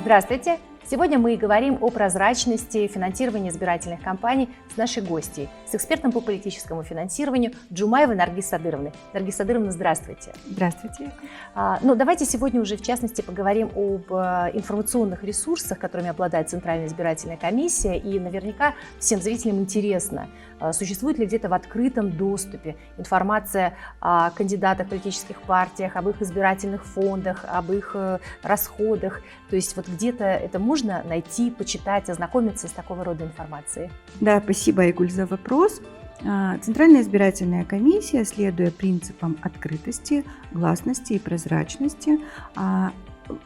Здравствуйте! Сегодня мы говорим о прозрачности финансирования избирательных кампаний с нашей гостьей, с экспертом по политическому финансированию Джумаевой Наргиз Садыровной. Наргиз Садыровна, здравствуйте! Здравствуйте! Давайте сегодня уже в частности поговорим об информационных ресурсах, которыми обладает Центральная избирательная комиссия. И наверняка всем зрителям интересно, существует ли где-то в открытом доступе информация о кандидатах в политических партиях, об их избирательных фондах, об их расходах. То есть вот где-то это можно найти, почитать, ознакомиться с такого рода информацией? Да, спасибо, Айгуль, за вопрос. Центральная избирательная комиссия, следуя принципам открытости, гласности и прозрачности, в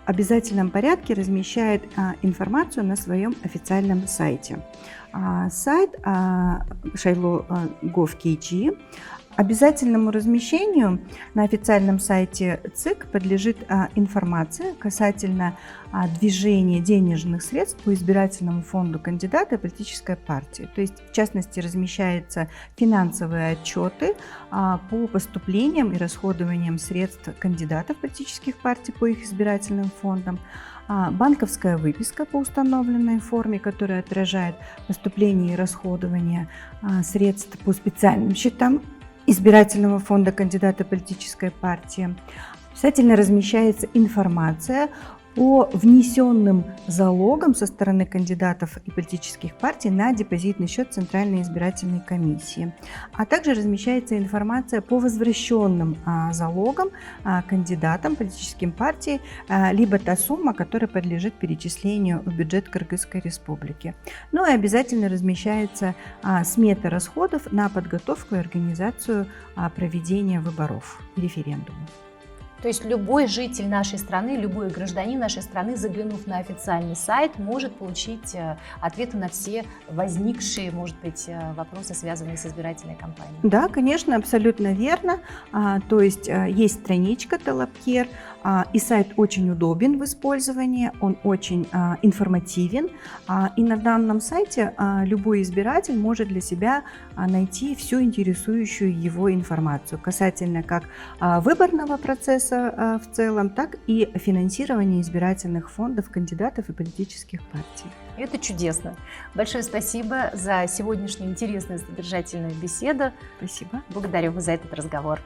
обязательном порядке размещает информацию на своем официальном сайте. Сайт Shilo.gov.kg. Обязательному размещению на официальном сайте ЦИК подлежит информация касательно движения денежных средств по избирательному фонду кандидата и политической партии. То есть, в частности, размещаются финансовые отчеты по поступлениям и расходованиям средств кандидатов политических партий по их избирательным фондам, банковская выписка по установленной форме, которая отражает поступление и расходование средств по специальным счетам избирательного фонда кандидата политической партии. Обязательно размещается информация по внесенным залогам со стороны кандидатов и политических партий на депозитный счет Центральной избирательной комиссии. А также размещается информация по возвращенным залогам кандидатам, политическим партиям, либо та сумма, которая подлежит перечислению в бюджет Кыргызской республики. Ну и обязательно размещается смета расходов на подготовку и организацию проведения выборов и референдумов. То есть любой житель нашей страны, любой гражданин нашей страны, заглянув на официальный сайт, может получить ответы на все возникшие, может быть, вопросы, связанные с избирательной кампанией. Да, конечно, абсолютно верно. То есть есть страничка Талапкер, и сайт очень удобен в использовании, он очень информативен. И на данном сайте любой избиратель может для себя найти всю интересующую его информацию касательно как выборного процесса в целом, так и финансирования избирательных фондов кандидатов и политических партий. Это чудесно. Большое спасибо за сегодняшнюю интересную и содержательную беседу. Спасибо. Благодарю вас за этот разговор.